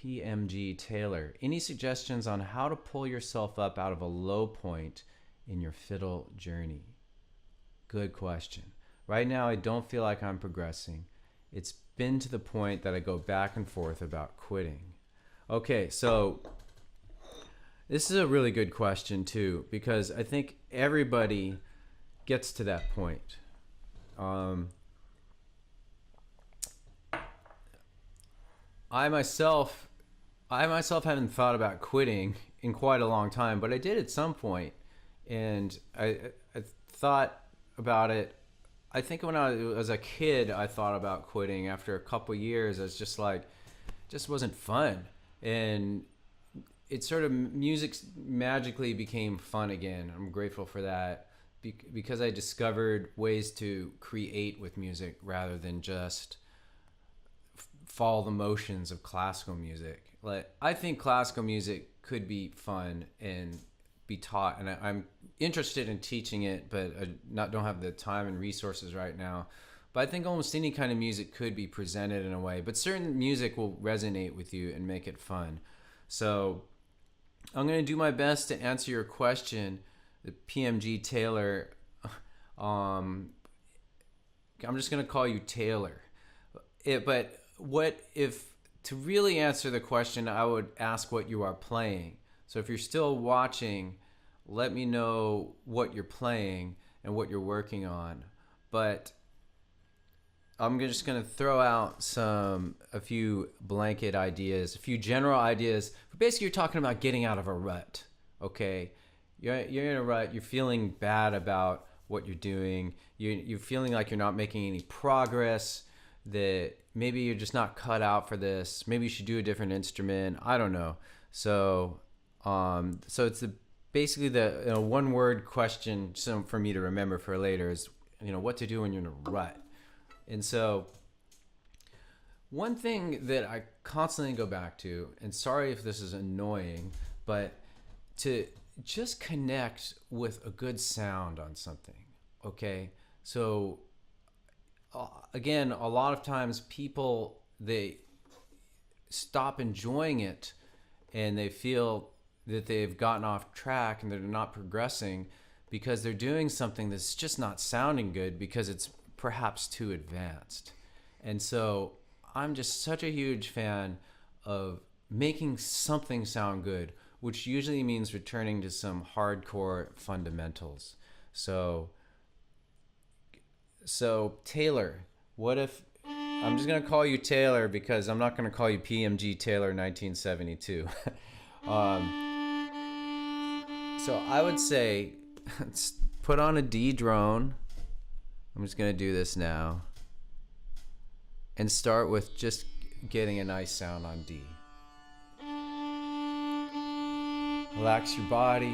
PMG Taylor. Any suggestions on how to pull yourself up out of a low point in your fiddle journey? Good question. Right now, I don't feel like I'm progressing. It's been to the point that I go back and forth about quitting. Okay, so this is a really good question too, because I think everybody gets to that point. I myself haven't thought about quitting in quite a long time, but I did at some point, and I thought about it. I think when I was a kid, I thought about quitting. After a couple years, I was just like, just wasn't fun, and it sort of, music magically became fun again. I'm grateful for that because I discovered ways to create with music rather than just follow the motions of classical music. Like, I think classical music could be fun and be taught, and I'm interested in teaching it, but I don't have the time and resources right now. But I think almost any kind of music could be presented in a way, but certain music will resonate with you and make it fun. So I'm going to do my best to answer your question, the PMG Taylor. I'm just going to call you Taylor. But what if, to really answer the question, I would ask what you are playing. So if you're still watching, let me know what you're playing and what you're working on. But I'm just going to throw out a few blanket ideas, a few general ideas. But basically, you're talking about getting out of a rut, okay? You're in a rut. You're feeling bad about what you're doing. You're feeling like you're not making any progress, that maybe you're just not cut out for this. Maybe you should do a different instrument. I don't know. So it's basically the one-word question for me to remember for later is, what to do when you're in a rut. And so one thing that I constantly go back to, and sorry if this is annoying, but to just connect with a good sound on something, okay? So again, a lot of times people, they stop enjoying it and they feel that they've gotten off track and they're not progressing because they're doing something that's just not sounding good because it's perhaps too advanced. And so I'm just such a huge fan of making something sound good, which usually means returning to some hardcore fundamentals. So Taylor, what if, I'm just going to call you Taylor because I'm not going to call you PMG Taylor 1972. So I would say, put on a D drone. I'm just going to do this now. And start with just getting a nice sound on D. Relax your body.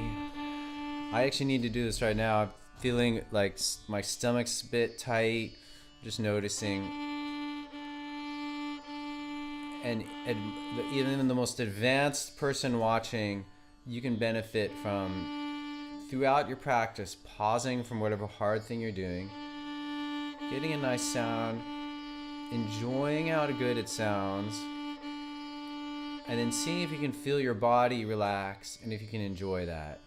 I actually need to do this right now. I'm feeling like my stomach's a bit tight. Just noticing. And even the most advanced person watching, you can benefit from, throughout your practice, pausing from whatever hard thing you're doing, getting a nice sound, enjoying how good it sounds, and then seeing if you can feel your body relax and if you can enjoy that.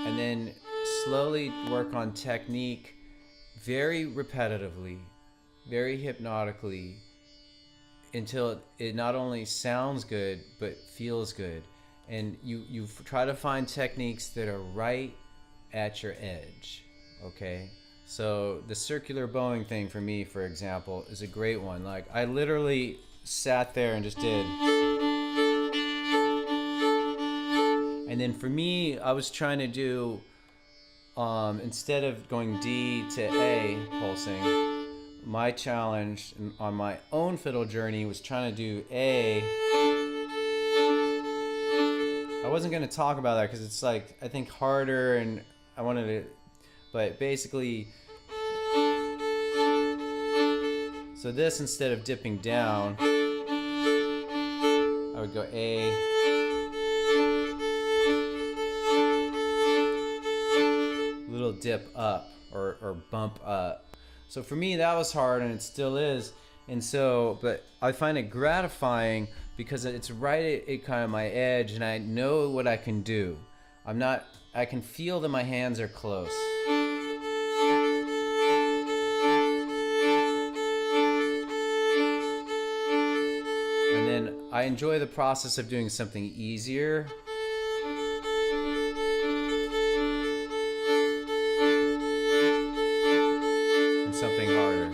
And then slowly work on technique very repetitively, very hypnotically, until it not only sounds good but feels good. And you try to find techniques that are right at your edge, okay? So the circular bowing thing for me, for example, is a great one. Like, I literally sat there and just did. And then for me, I was trying to do, instead of going D to A pulsing, my challenge on my own fiddle journey was trying to do A. I wasn't going to talk about that because it's like, I think, harder, and I wanted to, but basically, so this, instead of dipping down, I would go A, little dip up or bump up. So for me, that was hard, and it still is. And so, but I find it gratifying because it's right at kind of my edge, and I know what I can do. I can feel that my hands are close. And then I enjoy the process of doing something easier. And something harder.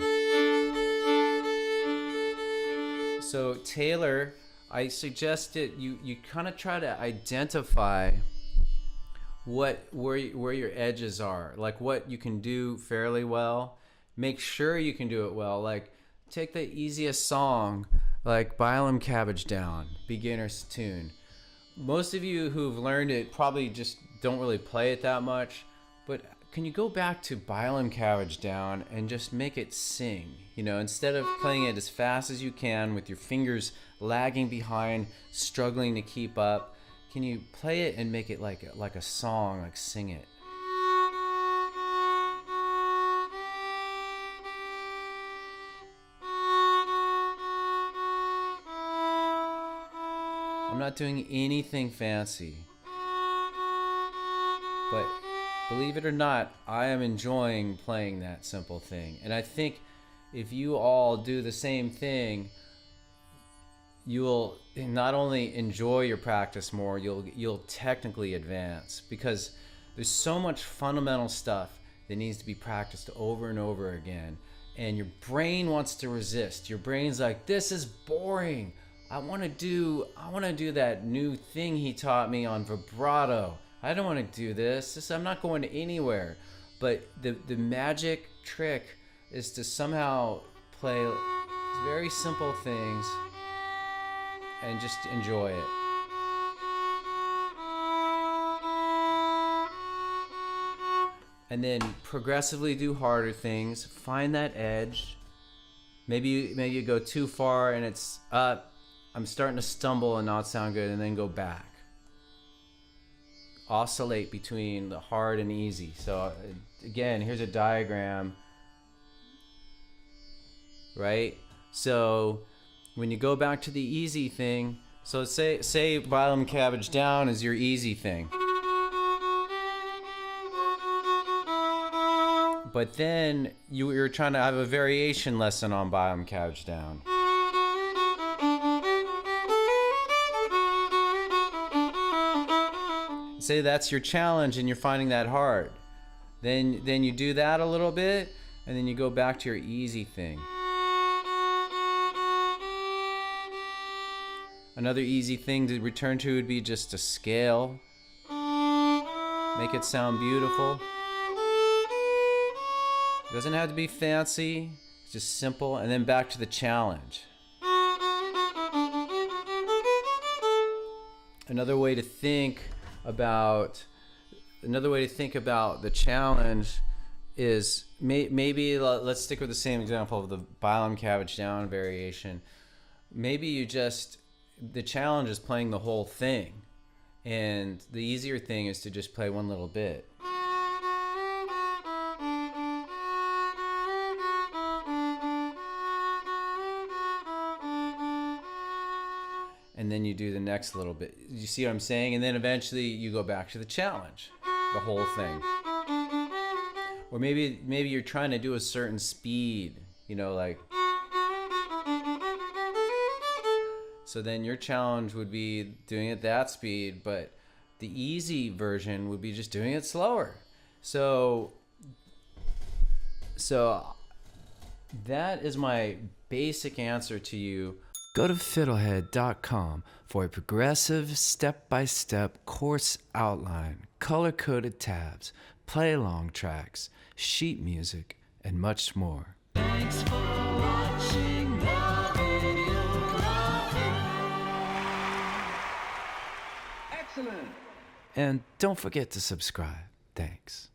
So Taylor, I suggest that you kind of try to identify where your edges are, like what you can do fairly well. Make sure you can do it well. Like take the easiest song, like Bylum Cabbage Down, beginner's tune. Most of you who've learned it probably just don't really play it that much, but can you go back to Bylum Cabbage Down and just make it sing? You know, instead of playing it as fast as you can with your fingers lagging behind, struggling to keep up, can you play it and make it like a song, like sing it? I'm not doing anything fancy, but believe it or not, I am enjoying playing that simple thing. And I think if you all do the same thing, you will not only enjoy your practice more, you'll technically advance, because there's so much fundamental stuff that needs to be practiced over and over again. And your brain wants to resist. Your brain's like, this is boring. I want to do that new thing he taught me on vibrato. I don't want to do this. I'm not going anywhere. But the magic trick is to somehow play very simple things and just enjoy it. And then progressively do harder things. Find that edge. Maybe you go too far and it's I'm starting to stumble and not sound good, and then go back. Oscillate between the hard and easy. So again, here's a diagram, right? So when you go back to the easy thing, so say Bylum Cabbage Down is your easy thing. But then you're trying to have a variation lesson on Bylum Cabbage Down. Say that's your challenge and you're finding that hard. Then you do that a little bit, and then you go back to your easy thing. Another easy thing to return to would be just a scale. Make it sound beautiful. It doesn't have to be fancy, it's just simple, and then back to the challenge. Another way to think about the challenge is maybe let's stick with the same example of the Bylum Cabbage Down variation. Maybe the challenge is playing the whole thing, and the easier thing is to just play one little bit. And then you do the next little bit. You see what I'm saying? And then eventually you go back to the challenge, the whole thing. Or maybe you're trying to do a certain speed, like. So then your challenge would be doing it that speed, but the easy version would be just doing it slower. So that is my basic answer to you. Go to fiddlehead.com for a progressive, step-by-step course outline, color-coded tabs, play-along tracks, sheet music, and much more. Thanks for watching the video club. Excellent. And don't forget to subscribe. Thanks.